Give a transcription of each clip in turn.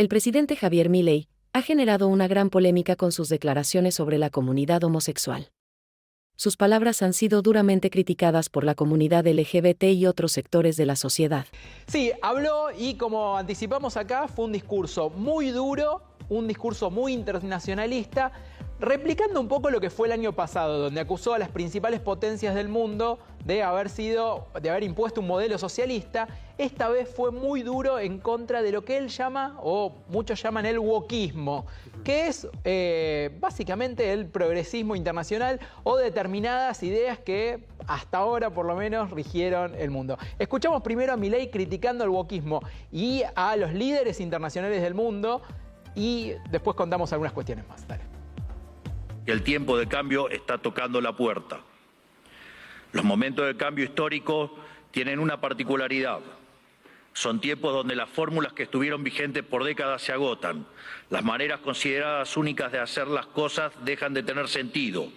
El presidente Javier Milei ha generado una gran polémica con sus declaraciones sobre la comunidad homosexual. Sus palabras han sido duramente criticadas por la comunidad LGBT y otros sectores de la sociedad. Sí, habló y como anticipamos acá, fue un discurso muy duro, un discurso muy internacionalista, replicando un poco lo que fue el año pasado, donde acusó a las principales potencias del mundo de haber impuesto un modelo socialista. Esta vez fue muy duro en contra de lo que él llama, o muchos llaman el wokismo, que es básicamente el progresismo internacional o determinadas ideas que hasta ahora por lo menos rigieron el mundo. Escuchamos primero a Milei criticando el wokismo y a los líderes internacionales del mundo y después contamos algunas cuestiones más. Dale. El tiempo de cambio está tocando la puerta. Los momentos de cambio histórico tienen una particularidad. Son tiempos donde las fórmulas que estuvieron vigentes por décadas se agotan. Las maneras consideradas únicas de hacer las cosas dejan de tener sentido.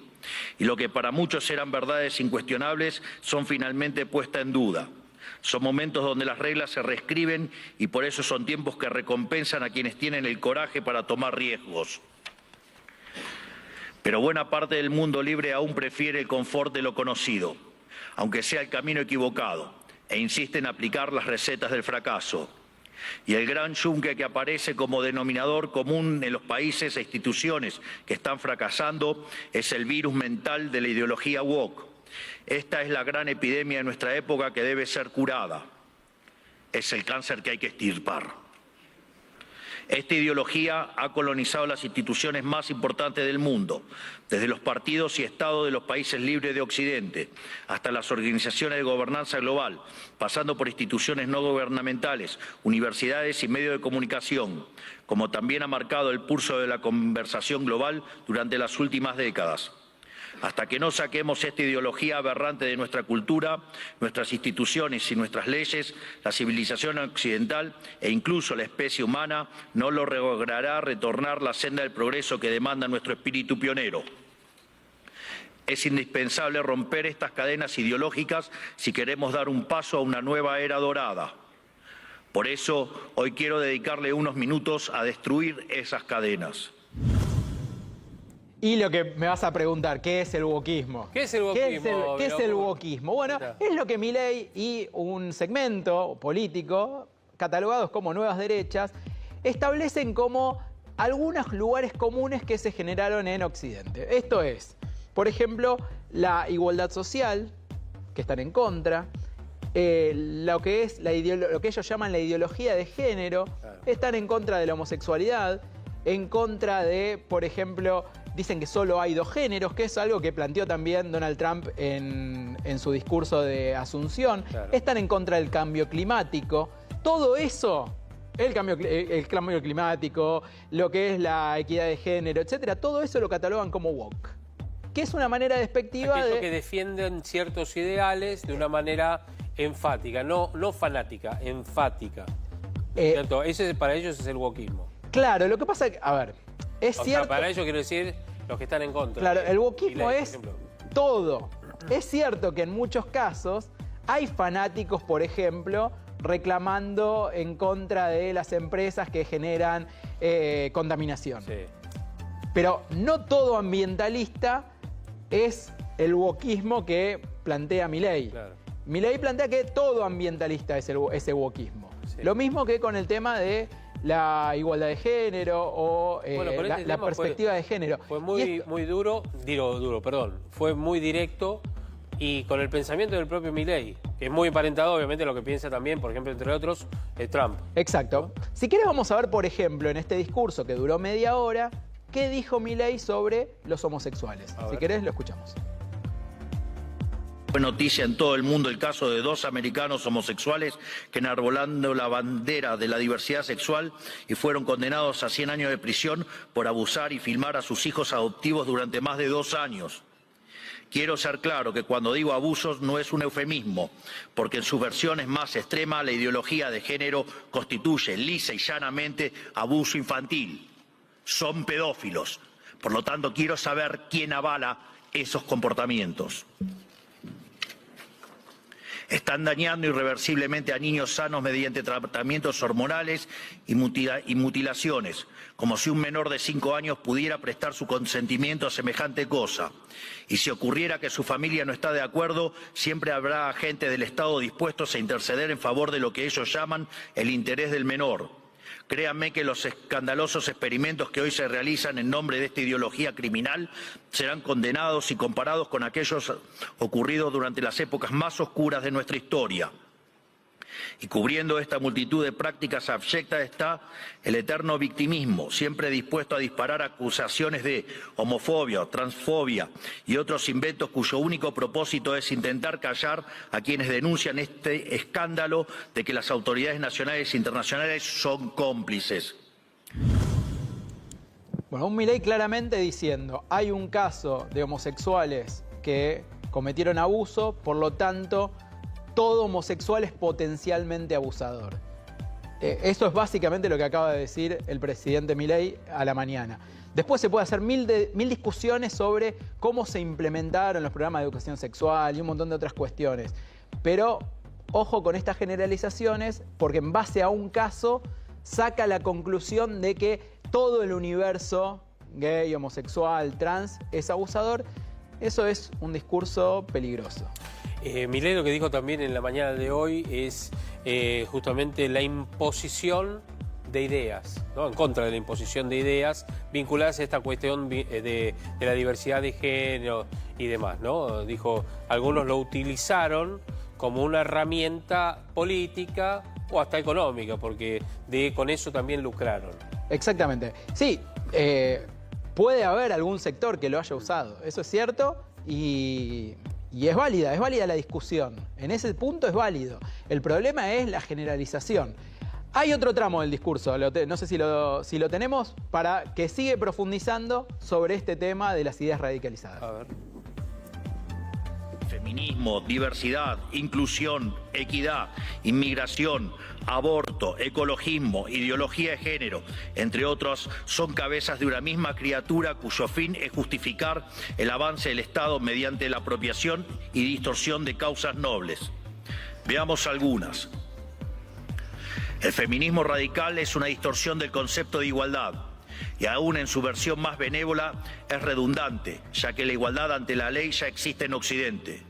Y lo que para muchos eran verdades incuestionables son finalmente puestas en duda. Son momentos donde las reglas se reescriben y por eso son tiempos que recompensan a quienes tienen el coraje para tomar riesgos. Pero buena parte del mundo libre aún prefiere el confort de lo conocido, aunque sea el camino equivocado, e insiste en aplicar las recetas del fracaso. Y el gran yunque que aparece como denominador común en los países e instituciones que están fracasando es el virus mental de la ideología woke. Esta es la gran epidemia de nuestra época que debe ser curada. Es el cáncer que hay que extirpar. Esta ideología ha colonizado las instituciones más importantes del mundo, desde los partidos y estados de los países libres de Occidente, hasta las organizaciones de gobernanza global, pasando por instituciones no gubernamentales, universidades y medios de comunicación, como también ha marcado el pulso de la conversación global durante las últimas décadas. Hasta que no saquemos esta ideología aberrante de nuestra cultura, nuestras instituciones y nuestras leyes, la civilización occidental e incluso la especie humana no logrará retornar la senda del progreso que demanda nuestro espíritu pionero. Es indispensable romper estas cadenas ideológicas si queremos dar un paso a una nueva era dorada. Por eso, hoy quiero dedicarle unos minutos a destruir esas cadenas. Y lo que me vas a preguntar, ¿qué es el wokismo? ¿Qué es el wokismo? ¿Qué es el wokismo? Bueno, es lo que Milei y un segmento político, catalogados como nuevas derechas, establecen como algunos lugares comunes que se generaron en Occidente. Esto es, por ejemplo, la igualdad social, que están en contra, lo que ellos llaman la ideología de género, están en contra de la homosexualidad, en contra de, por ejemplo, dicen que solo hay dos géneros, que es algo que planteó también Donald Trump en su discurso de Asunción. Claro. Están en contra del cambio climático. Todo eso, el cambio climático, lo que es la equidad de género, etcétera, todo eso lo catalogan como woke, que es una manera despectiva de que defienden ciertos ideales de una manera enfática, no fanática, enfática. ¿Cierto? Para ellos es el wokismo. Claro, lo que pasa es que, a ver, es cierto. Sea, para ellos quiero decir los que están en contra. Claro, el wokismo es todo. Es cierto que en muchos casos hay fanáticos, por ejemplo, reclamando en contra de las empresas que generan contaminación. Sí. Pero no todo ambientalista es el wokismo que plantea Milei. Claro. Milei plantea que todo ambientalista es ese wokismo. Sí. Lo mismo que con el tema de la igualdad de género o la perspectiva de género. Fue muy duro, fue muy directo y con el pensamiento del propio Milei, que es muy emparentado obviamente lo que piensa también, por ejemplo, entre otros, Trump. Exacto. Si quieres vamos a ver, por ejemplo, en este discurso que duró media hora, qué dijo Milei sobre los homosexuales. Si querés, lo escuchamos. Fue noticia en todo el mundo el caso de dos americanos homosexuales que enarbolando la bandera de la diversidad sexual y fueron condenados a 100 años de prisión por abusar y filmar a sus hijos adoptivos durante más de 2 años. Quiero ser claro que cuando digo abusos no es un eufemismo, porque en sus versiones más extremas la ideología de género constituye lisa y llanamente abuso infantil. Son pedófilos. Por lo tanto, quiero saber quién avala esos comportamientos. Están dañando irreversiblemente a niños sanos mediante tratamientos hormonales y mutilaciones, como si un menor de 5 años pudiera prestar su consentimiento a semejante cosa. Y si ocurriera que su familia no está de acuerdo, siempre habrá agentes del Estado dispuestos a interceder en favor de lo que ellos llaman el interés del menor. Créanme que los escandalosos experimentos que hoy se realizan en nombre de esta ideología criminal serán condenados y comparados con aquellos ocurridos durante las épocas más oscuras de nuestra historia. Y cubriendo esta multitud de prácticas abyectas está el eterno victimismo, siempre dispuesto a disparar acusaciones de homofobia, transfobia y otros inventos cuyo único propósito es intentar callar a quienes denuncian este escándalo de que las autoridades nacionales e internacionales son cómplices. Bueno, un Milei claramente diciendo, hay un caso de homosexuales que cometieron abuso, por lo tanto, todo homosexual es potencialmente abusador. Eso es básicamente lo que acaba de decir el presidente Milei a la mañana. Después se puede hacer mil discusiones sobre cómo se implementaron los programas de educación sexual y un montón de otras cuestiones. Pero ojo con estas generalizaciones, porque en base a un caso saca la conclusión de que todo el universo gay, homosexual, trans es abusador. Eso es un discurso peligroso. Milei lo que dijo también en la mañana de hoy es justamente la imposición de ideas, ¿no? En contra de la imposición de ideas vinculadas a esta cuestión de la diversidad de género y demás, ¿no? Dijo, algunos lo utilizaron como una herramienta política o hasta económica, porque con eso también lucraron. Exactamente. Sí, puede haber algún sector que lo haya usado, eso es cierto, y es válida la discusión. En ese punto es válido. El problema es la generalización. Hay otro tramo del discurso, no sé si lo tenemos, para que sigue profundizando sobre este tema de las ideas radicalizadas. A ver. Feminismo, diversidad, inclusión, equidad, inmigración, aborto, ecologismo, ideología de género, entre otros, son cabezas de una misma criatura cuyo fin es justificar el avance del Estado mediante la apropiación y distorsión de causas nobles. Veamos algunas. El feminismo radical es una distorsión del concepto de igualdad. Y aún en su versión más benévola es redundante, ya que la igualdad ante la ley ya existe en Occidente.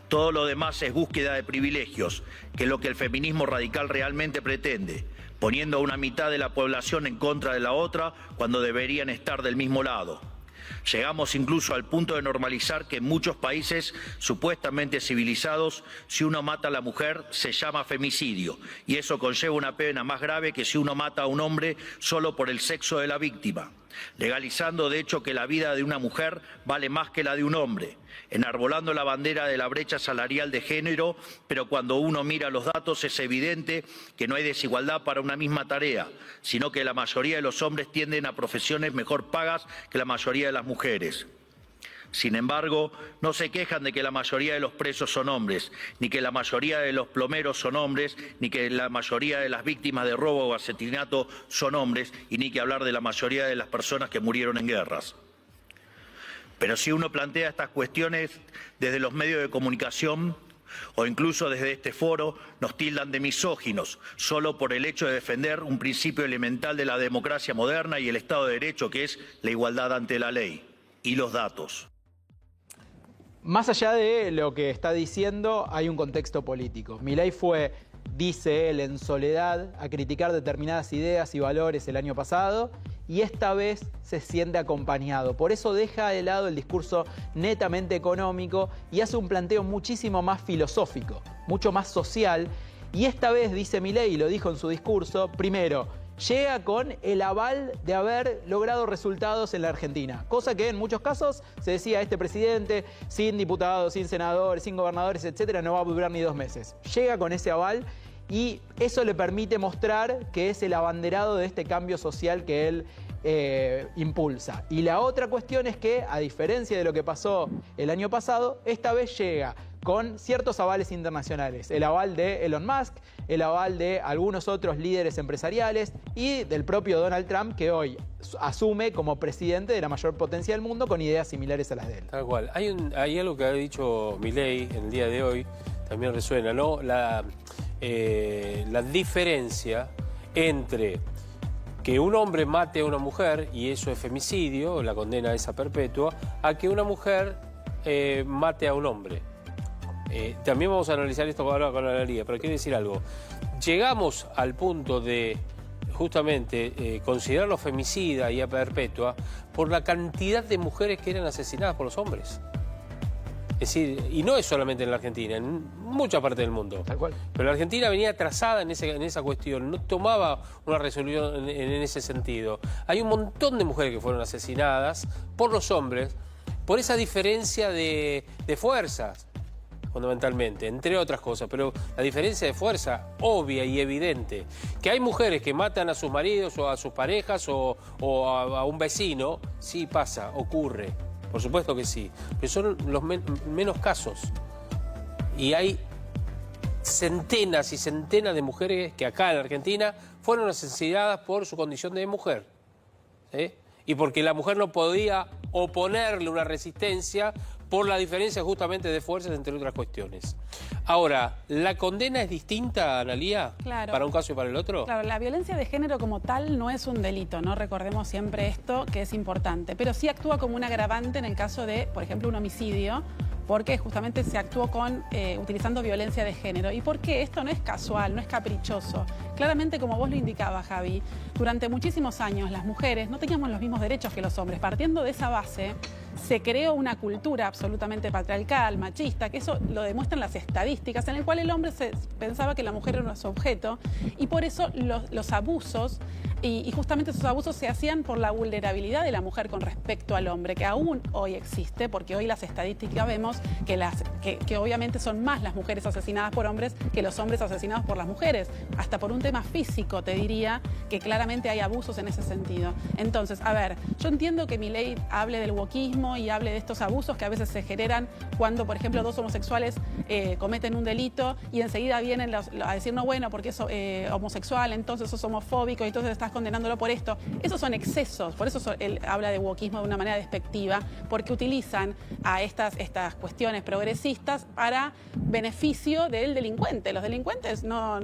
Todo lo demás es búsqueda de privilegios, que es lo que el feminismo radical realmente pretende, poniendo a una mitad de la población en contra de la otra cuando deberían estar del mismo lado. Llegamos incluso al punto de normalizar que en muchos países supuestamente civilizados, si uno mata a la mujer se llama femicidio, y eso conlleva una pena más grave que si uno mata a un hombre solo por el sexo de la víctima, legalizando de hecho que la vida de una mujer vale más que la de un hombre, enarbolando la bandera de la brecha salarial de género, pero cuando uno mira los datos es evidente que no hay desigualdad para una misma tarea, sino que la mayoría de los hombres tienden a profesiones mejor pagas que la mayoría de las mujeres. Sin embargo, no se quejan de que la mayoría de los presos son hombres, ni que la mayoría de los plomeros son hombres, ni que la mayoría de las víctimas de robo o asesinato son hombres, y ni que hablar de la mayoría de las personas que murieron en guerras. Pero si uno plantea estas cuestiones desde los medios de comunicación o incluso desde este foro, nos tildan de misóginos, solo por el hecho de defender un principio elemental de la democracia moderna y el Estado de Derecho, que es la igualdad ante la ley. Y los datos. Más allá de lo que está diciendo, hay un contexto político. Milei fue, dice él, en soledad a criticar determinadas ideas y valores el año pasado y esta vez se siente acompañado. Por eso deja de lado el discurso netamente económico y hace un planteo muchísimo más filosófico, mucho más social. Y esta vez, dice Milei, y lo dijo en su discurso, primero, llega con el aval de haber logrado resultados en la Argentina. Cosa que en muchos casos se decía, este presidente sin diputados, sin senadores, sin gobernadores, etcétera, no va a durar ni 2 meses. Llega con ese aval y eso le permite mostrar que es el abanderado de este cambio social que él impulsa. Y la otra cuestión es que, a diferencia de lo que pasó el año pasado, esta vez llega con ciertos avales internacionales. El aval de Elon Musk, el aval de algunos otros líderes empresariales y del propio Donald Trump, que hoy asume como presidente de la mayor potencia del mundo con ideas similares a las de él. Tal cual. Hay algo que ha dicho Milei en el día de hoy, también resuena, ¿no? La diferencia entre que un hombre mate a una mujer, y eso es femicidio, la condena esa perpetua, a que una mujer mate a un hombre. También vamos a analizar esto ahora con la liga, pero quiero decir algo. Llegamos al punto de justamente considerarlo femicida y a perpetua por la cantidad de mujeres que eran asesinadas por los hombres. Es decir, y no es solamente en la Argentina, en mucha parte del mundo. Tal cual. Pero la Argentina venía atrasada en esa cuestión, no tomaba una resolución en ese sentido. Hay un montón de mujeres que fueron asesinadas por los hombres por esa diferencia de fuerzas, fundamentalmente, entre otras cosas, pero la diferencia de fuerza obvia y evidente. Que hay mujeres que matan a sus maridos o a sus parejas o a un vecino, sí pasa, ocurre. Por supuesto que sí, pero son los menos casos. Y hay centenas y centenas de mujeres que acá en Argentina fueron asesinadas por su condición de mujer, ¿sí? Y porque la mujer no podía oponerle una resistencia por la diferencia justamente de fuerzas, entre otras cuestiones. Ahora, ¿la condena es distinta, Analía, claro, para un caso y para el otro? Claro, la violencia de género como tal no es un delito, ¿no? Recordemos siempre esto, que es importante. Pero sí actúa como un agravante en el caso de, por ejemplo, un homicidio, porque justamente se actuó utilizando violencia de género. ¿Y por qué? Esto no es casual, no es caprichoso. Claramente, como vos lo indicabas, Javi, durante muchísimos años las mujeres no teníamos los mismos derechos que los hombres. Partiendo de esa base, se creó una cultura absolutamente patriarcal, machista, que eso lo demuestran las estadísticas, en el cual el hombre pensaba que la mujer era su objeto, y por eso los abusos, y justamente esos abusos se hacían por la vulnerabilidad de la mujer con respecto al hombre, que aún hoy existe, porque hoy las estadísticas vemos que obviamente son más las mujeres asesinadas por hombres que los hombres asesinados por las mujeres, hasta por un tema físico, te diría, que claramente hay abusos en ese sentido. Entonces, a ver, yo entiendo que Milei hable del wokismo y hable de estos abusos que a veces se generan cuando, por ejemplo, dos homosexuales cometen un delito y enseguida vienen a decir, no, bueno, porque es homosexual, entonces sos homofóbico y entonces estás condenándolo por esto. Esos son excesos, por eso él habla de wokismo de una manera despectiva, porque utilizan a estas cuestiones progresistas para beneficio del delincuente. Los delincuentes no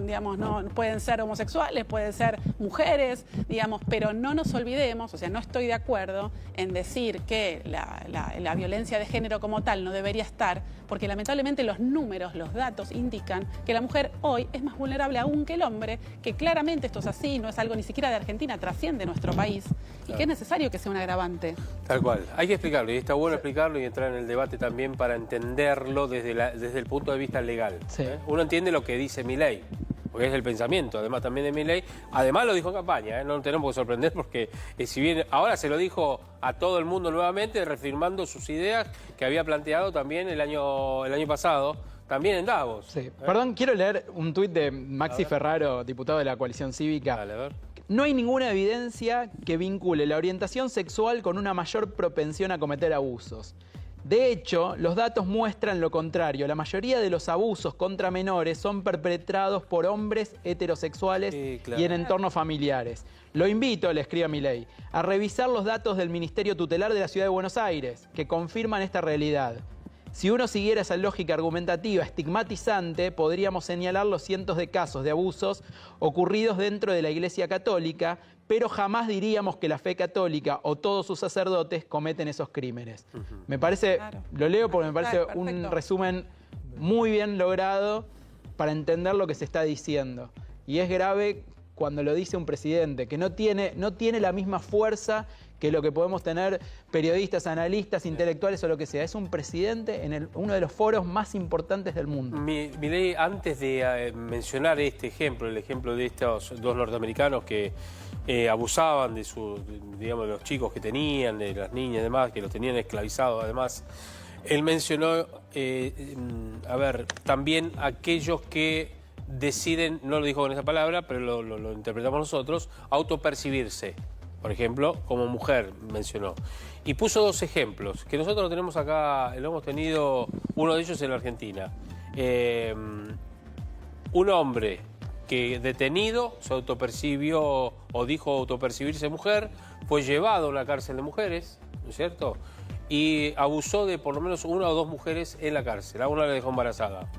pueden ser homosexuales, pueden ser mujeres, digamos, pero no nos olvidemos, o sea, no estoy de acuerdo en decir que la violencia de género como tal no debería estar, porque lamentablemente los números, los datos indican que la mujer hoy es más vulnerable aún que el hombre, que claramente esto es así, no es algo ni siquiera de Argentina, trasciende nuestro país, y que es necesario que sea un agravante. Tal cual, hay que explicarlo, y está bueno explicarlo y entrar en el debate también para entenderlo desde el punto de vista legal. Sí. Uno entiende lo que dice Milei, porque es el pensamiento, además también de Milei. Además lo dijo en campaña, no nos tenemos que sorprender porque si bien ahora se lo dijo a todo el mundo nuevamente, reafirmando sus ideas que había planteado también el año pasado, también en Davos. Sí. Perdón, quiero leer un tuit de Maxi Ferraro, diputado de la Coalición Cívica. Dale, a ver. No hay ninguna evidencia que vincule la orientación sexual con una mayor propensión a cometer abusos. De hecho, los datos muestran lo contrario. La mayoría de los abusos contra menores son perpetrados por hombres heterosexuales y en entornos familiares. Lo invito, le escribe a Milei, a revisar los datos del Ministerio Tutelar de la Ciudad de Buenos Aires, que confirman esta realidad. Si uno siguiera esa lógica argumentativa estigmatizante, podríamos señalar los cientos de casos de abusos ocurridos dentro de la Iglesia Católica, pero jamás diríamos que la fe católica o todos sus sacerdotes cometen esos crímenes. Me parece, Claro. lo leo porque me parece Perfecto. un resumen muy bien logrado para entender lo que se está diciendo. Y es grave cuando lo dice un presidente, que no tiene la misma fuerza que lo que podemos tener periodistas, analistas, intelectuales o lo que sea. Es un presidente en uno de los foros más importantes del mundo. Milei, antes de mencionar este ejemplo, el ejemplo de estos dos norteamericanos que abusaban de los chicos que tenían, de las niñas y demás, que los tenían esclavizados además, él mencionó, también aquellos que deciden, no lo dijo con esa palabra, pero lo interpretamos nosotros, autopercibirse. Por ejemplo, como mujer, mencionó. Y puso dos ejemplos, que nosotros lo tenemos acá, lo hemos tenido, uno de ellos en la Argentina. Un hombre que detenido se autopercibió o dijo autopercibirse mujer, fue llevado a una cárcel de mujeres, ¿no es cierto? Y abusó de por lo menos una o dos mujeres en la cárcel, a una la dejó embarazada.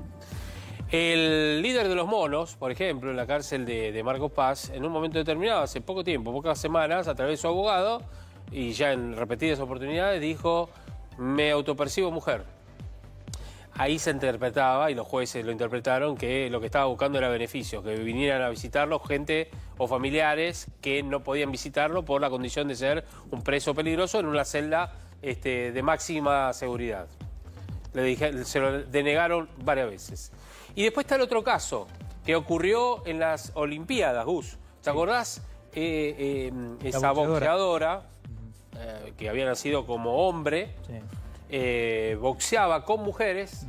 El líder de los monos, por ejemplo, en la cárcel de Marcos Paz, en un momento determinado, hace poco tiempo, pocas semanas, a través de su abogado, y ya en repetidas oportunidades, dijo: me autopercibo mujer. Ahí se interpretaba, y los jueces lo interpretaron, que lo que estaba buscando era beneficios, que vinieran a visitarlo gente o familiares que no podían visitarlo por la condición de ser un preso peligroso en una celda de máxima seguridad. Se lo denegaron varias veces. Y después está el otro caso, que ocurrió en las Olimpiadas, Gus. ¿Te acordás? Esa boxeadora, que había nacido como hombre, boxeaba con mujeres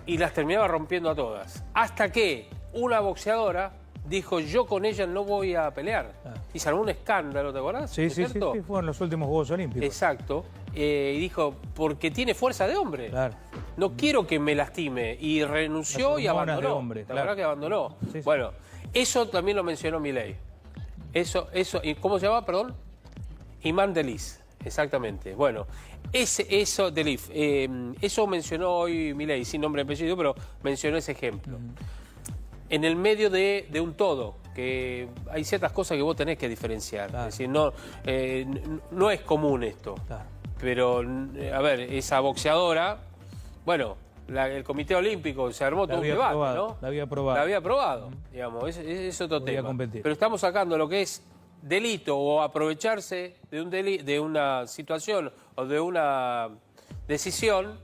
y las terminaba rompiendo a todas. Hasta que una boxeadora dijo: yo con ella no voy a pelear. Y se armó un escándalo, ¿te acordás? Sí, sí, fue en los últimos Juegos Olímpicos. Exacto. Y dijo: porque tiene fuerza de hombre. Claro. No quiero que me lastime. Y renunció y abandonó. De hombre, ¿Te acordás que abandonó? Sí. Bueno, eso también lo mencionó Milei. ¿Y cómo se llama, perdón? Imán Deliz, exactamente. Bueno, eso mencionó hoy Milei, sin nombre y apellido, pero mencionó ese ejemplo. En el medio de un todo, que hay ciertas cosas que vos tenés que diferenciar. Claro. Es decir, no es común esto. Claro. Pero, a ver, esa boxeadora, bueno, el Comité Olímpico se armó todo un debate, ¿no? La había aprobado. La había aprobado, digamos, es otro Podía tema. competir. Pero estamos sacando lo que es delito o aprovecharse de una situación o de una decisión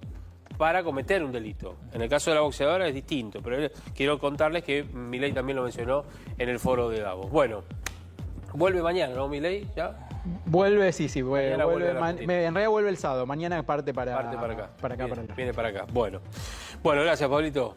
para cometer un delito. En el caso de la boxeadora es distinto, pero quiero contarles que Milei también lo mencionó en el foro de Davos. Bueno, vuelve mañana, ¿no, Milei? ¿Ya? Vuelve, sí, vuelve, En realidad vuelve el sábado, mañana parte para acá. Viene para acá. Bueno, gracias, Pablito.